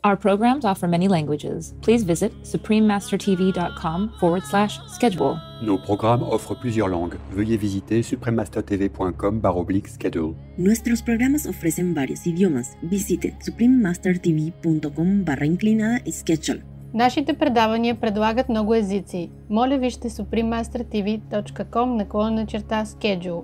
Our programs offer many languages. Please visit suprememastertv.com/schedule. Nos programmes offrent plusieurs langues. Veuillez visiter suprememastertv.com/schedule. Nuestros programas ofrecen varios idiomas. Visite suprememastertv.com/schedule. Нашите предавания предлагат много езици. Моля вижте suprememastertv.com/schedule.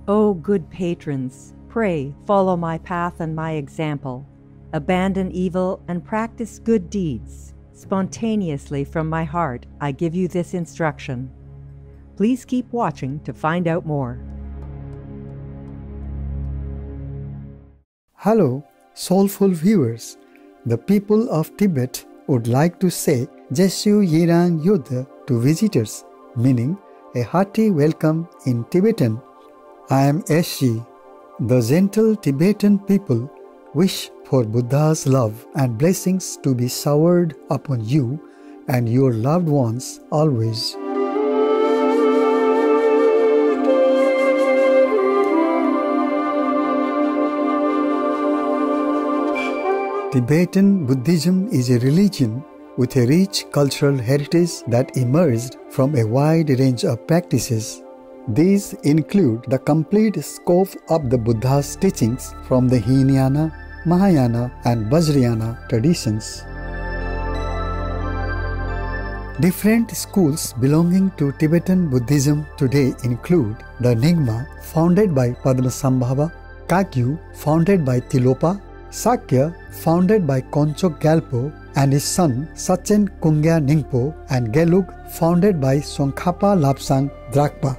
O good patrons, pray, follow my path and my example. Abandon evil and practice good deeds. Spontaneously from my heart, I give you this instruction. Please keep watching to find out more. Hello, soulful viewers. The people of Tibet would like to say Jesu Yirang Yudha to visitors, meaning a hearty welcome in Tibetan. I am Eshi. The gentle Tibetan people wish for Buddha's love and blessings to be showered upon you and your loved ones always. Tibetan Buddhism is a religion with a rich cultural heritage that emerged from a wide range of practices. These include the complete scope of the Buddha's teachings from the Hinayana, Mahayana and Vajrayana traditions. Different schools belonging to Tibetan Buddhism today include the Nyingma, founded by Padmasambhava, Kagyu, founded by Tilopa, Sakya, founded by Konchok Gyalpo and his son Sachen Kungya Ningpo, and Gelug, founded by Tsongkhapa Lapsang Drakpa.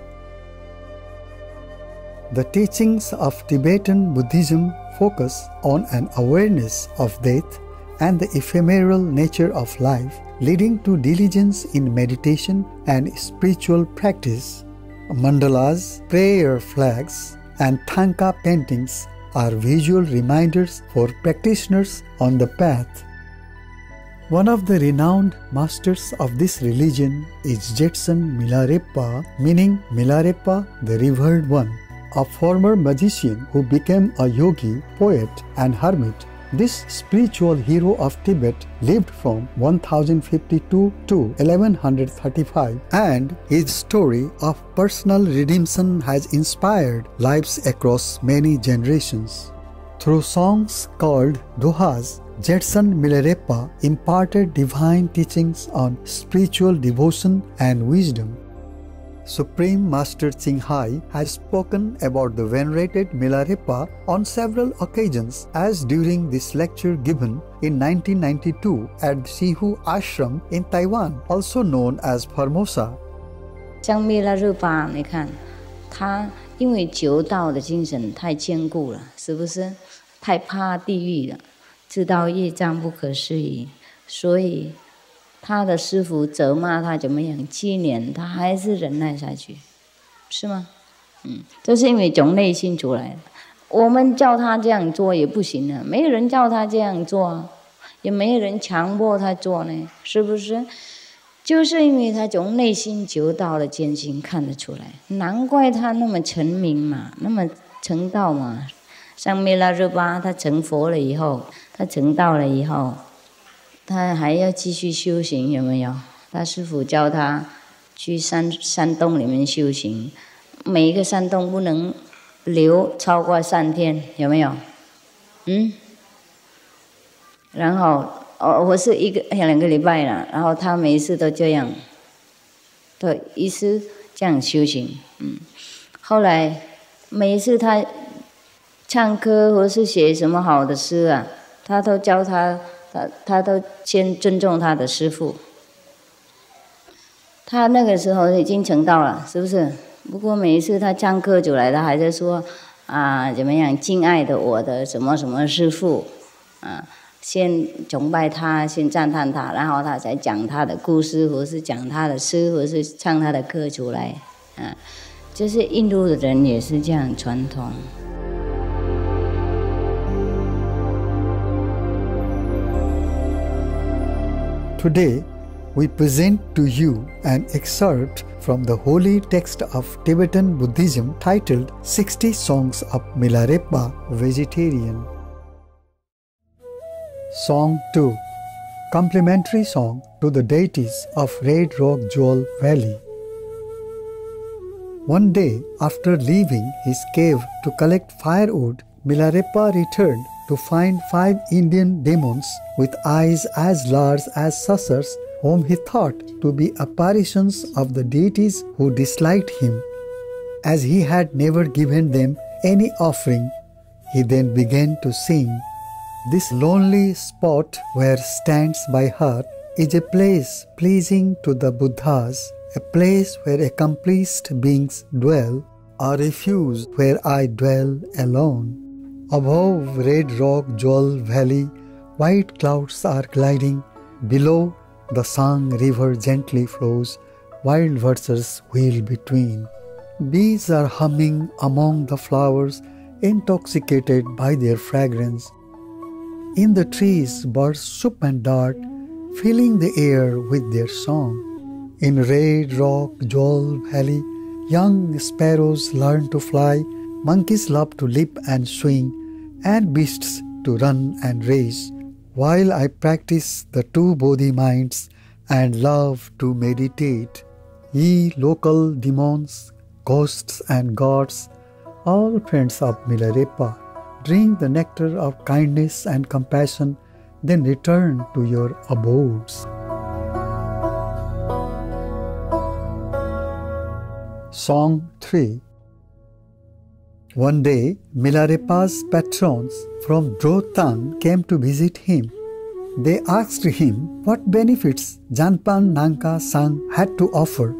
The teachings of Tibetan Buddhism focus on an awareness of death and the ephemeral nature of life, leading to diligence in meditation and spiritual practice. Mandalas, prayer flags, and Thangka paintings are visual reminders for practitioners on the path. One of the renowned masters of this religion is Jetsun Milarepa, meaning Milarepa, the revered one, a former magician who became a yogi, poet, and hermit. This spiritual hero of Tibet lived from 1052 to 1135, and his story of personal redemption has inspired lives across many generations. Through songs called Dohas, Jetsun Milarepa imparted divine teachings on spiritual devotion and wisdom. Supreme Master Tsinghai has spoken about the venerated Milarepa on several occasions, as during this lecture given in 1992 at Sihu Ashram in Taiwan, also known as Formosa. 像密勒日巴，你看，他因为求道的精神太坚固了，是不是？太怕地狱了，知道业障不可思议，所以他的师父责骂他怎么样7年，他还是忍耐下去，是吗？这是因为从内心出来的。我们叫他这样做也不行啊，没有人叫他这样做啊，也没有人强迫他做呢，是不是？就是因为他从内心求道的艰辛看得出来，难怪他那么成名嘛，那么成道嘛。像密勒日巴，他成佛了以后，他成道了以后，他还要继续修行，有没有？他师父教他去山洞里面修行，每一个山洞不能留超过3天，有没有？然后我是2个礼拜了，然后他每一次都这样，都一直这样修行。后来每一次他唱歌或是写什么好的诗啊，他都教他都先尊重他的师父。他那个时候已经成道了，是不是？不过每一次他唱歌出来，他还在说怎么样，敬爱的我的什么什么师父先崇拜他，先赞叹他，然后他才讲他的故事，或是讲他的诗，或是唱他的歌出来就是印度的人也是这样传统。Today, we present to you an excerpt from the holy text of Tibetan Buddhism titled 60 Songs of Milarepa Vegetarian. Song 2. Complimentary song to the deities of Red Rock Jewel Valley. One day, after leaving his cave to collect firewood, Milarepa returned to find 5 Indian demons with eyes as large as saucers, whom he thought to be apparitions of the deities who disliked him. As he had never given them any offering, he then began to sing. This lonely spot where stands my heart is a place pleasing to the Buddhas, a place where accomplished beings dwell, a refuge where I dwell alone. Above Red Rock Jewel Valley, white clouds are gliding. Below, the Sang River gently flows, wild vultures wheel between. Bees are humming among the flowers, intoxicated by their fragrance. In the trees, birds swoop and dart, filling the air with their song. In Red Rock Jewel Valley, young sparrows learn to fly, monkeys love to leap and swing, and beasts to run and race, while I practice the 2 Bodhi minds and love to meditate. Ye local demons, ghosts and gods, all friends of Milarepa, drink the nectar of kindness and compassion, then return to your abodes. Song 3. One day, Milarepa's patrons from Drotang came to visit him. They asked him what benefits Janpan Nangka Sang had to offer.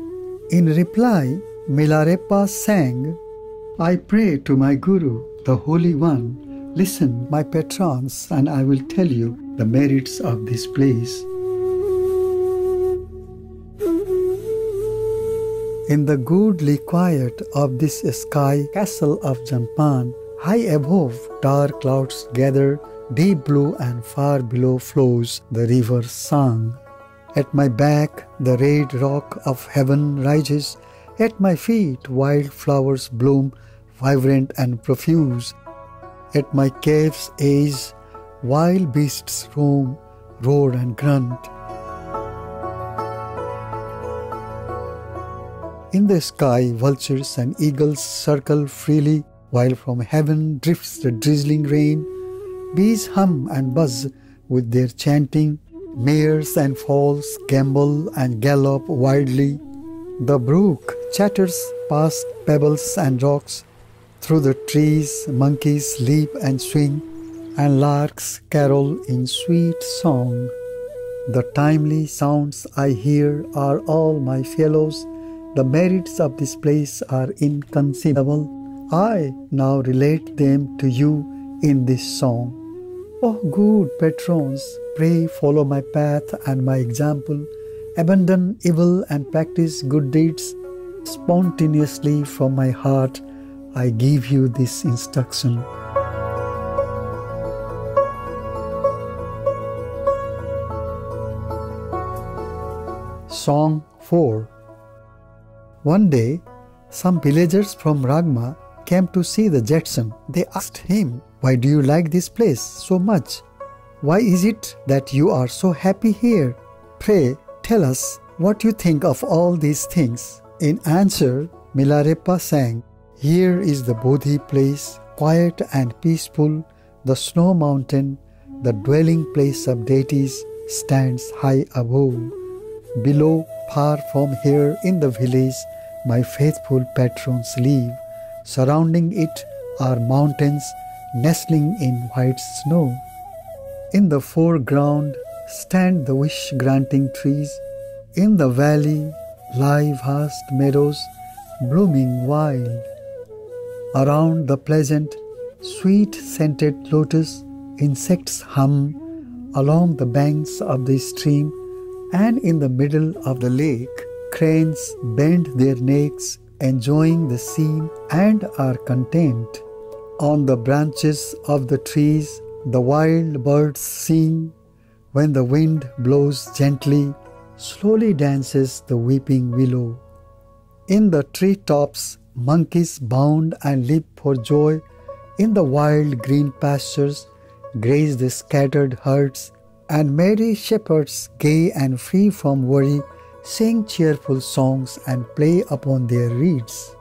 In reply, Milarepa sang, I pray to my Guru, the Holy One. Listen, my patrons, and I will tell you the merits of this place. In the goodly quiet of this sky castle of Janpan, high above dark clouds gather, deep blue and far below flows the river Sang. At my back the red rock of heaven rises, at my feet wild flowers bloom, vibrant and profuse. At my cave's edge wild beasts roam, roar and grunt. In the sky, vultures and eagles circle freely, while from heaven drifts the drizzling rain. Bees hum and buzz with their chanting, mares and foals gambol and gallop wildly. The brook chatters past pebbles and rocks. Through the trees, monkeys leap and swing, and larks carol in sweet song. The timely sounds I hear are all my fellows. The merits of this place are inconceivable. I now relate them to you in this song. O good patrons, pray follow my path and my example. Abandon evil and practice good deeds. Spontaneously from my heart, I give you this instruction. Song 4. One day, some villagers from Ragma came to see the Jetson. They asked him, why do you like this place so much? Why is it that you are so happy here? Pray tell us what you think of all these things. In answer, Milarepa sang, here is the Bodhi place, quiet and peaceful. The snow mountain, the dwelling place of deities, stands high above. Below, far from here in the village, my faithful patrons live. Surrounding it are mountains nestling in white snow. In the foreground stand the wish-granting trees. In the valley lie vast meadows, blooming wild. Around the pleasant, sweet-scented lotus, insects hum along the banks of the stream, and in the middle of the lake, cranes bend their necks, enjoying the scene and are content. On the branches of the trees, the wild birds sing. When the wind blows gently, slowly dances the weeping willow. In the treetops, monkeys bound and leap for joy. In the wild green pastures, graze the scattered herds, and merry shepherds, gay and free from worry, sing cheerful songs and play upon their reeds.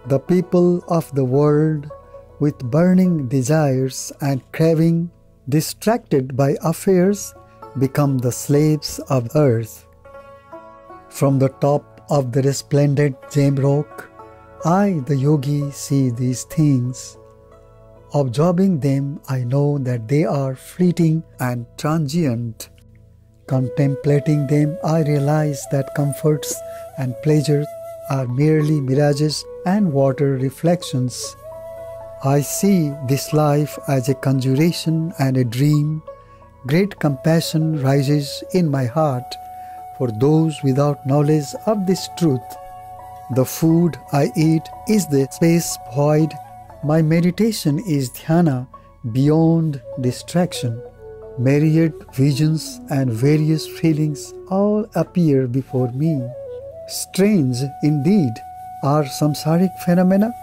The people of the world, with burning desires and craving, distracted by affairs, become the slaves of earth. From the top of the resplendent gem rock, I, the yogi, see these things. Observing them, I know that they are fleeting and transient. Contemplating them, I realize that comforts and pleasures are merely mirages and water reflections. I see this life as a conjuration and a dream. Great compassion rises in my heart for those without knowledge of this truth. The food I eat is the space void. My meditation is dhyana beyond distraction. Myriad visions and various feelings all appear before me. Strange indeed are samsaric phenomena.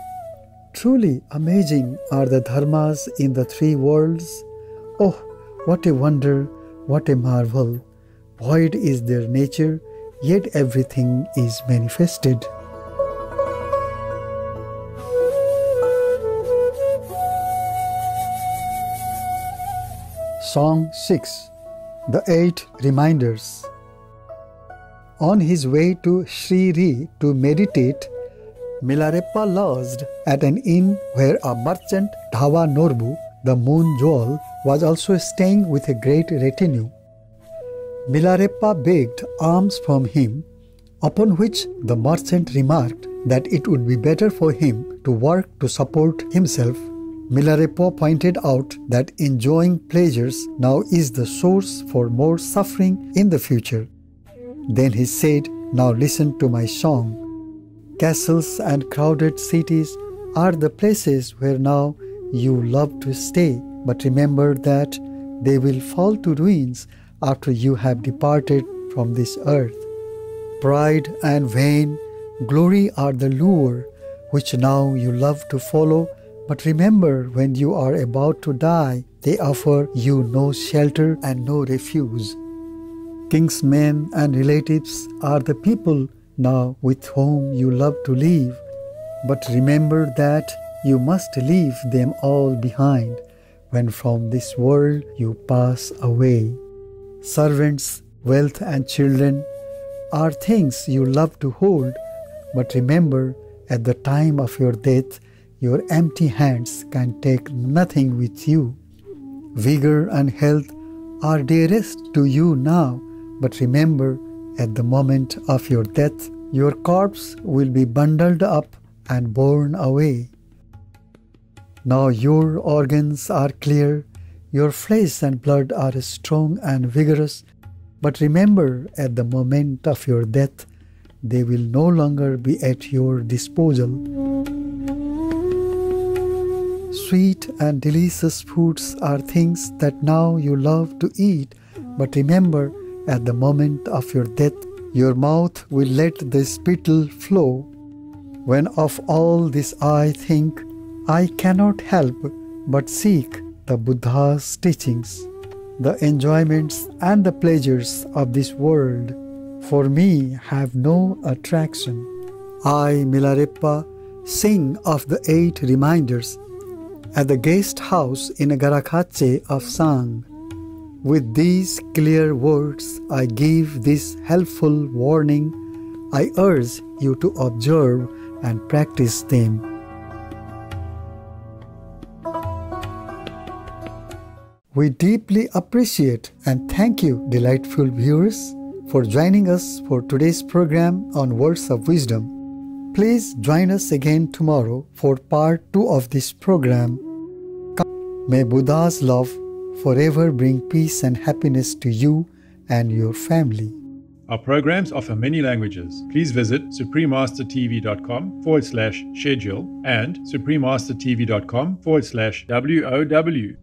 Truly amazing are the dharmas in the three worlds. Oh, what a wonder, what a marvel. Void is their nature, yet everything is manifested. Song 6. The 8 Reminders. On his way to Sriri to meditate, Milarepa lodged at an inn where a merchant, Dhava Norbu, the moon jewel, was also staying with a great retinue. Milarepa begged alms from him, upon which the merchant remarked that it would be better for him to work to support himself. Milarepa pointed out that enjoying pleasures now is the source for more suffering in the future. Then he said, "Now listen to my song. Castles and crowded cities are the places where now you love to stay, but remember that they will fall to ruins after you have departed from this earth. Pride and vain glory are the lure which now you love to follow, but remember when you are about to die, they offer you no shelter and no refuge. King's men and relatives are the people now with whom you love to live, but remember that you must leave them all behind when from this world you pass away. Servants, wealth and children are things you love to hold, but remember at the time of your death, your empty hands can take nothing with you. Vigor and health are dearest to you now, but remember at the moment of your death, your corpse will be bundled up and borne away. Now your organs are clear, your flesh and blood are strong and vigorous, but remember at the moment of your death, they will no longer be at your disposal. Sweet and delicious foods are things that now you love to eat, but remember at the moment of your death, your mouth will let the spittle flow. When of all this I think, I cannot help but seek the Buddha's teachings. The enjoyments and the pleasures of this world for me have no attraction. I, Milarepa, sing of the 8 reminders at the guest house in Garakhache of Sang. With these clear words, I give this helpful warning. I urge you to observe and practice them. We deeply appreciate and thank you, delightful viewers, for joining us for today's program on Words of Wisdom. Please join us again tomorrow for part 2 of this program. May Buddha's love forever bring peace and happiness to you and your family. Our programs offer many languages. Please visit suprememastertv.com/schedule and suprememastertv.com/WOW.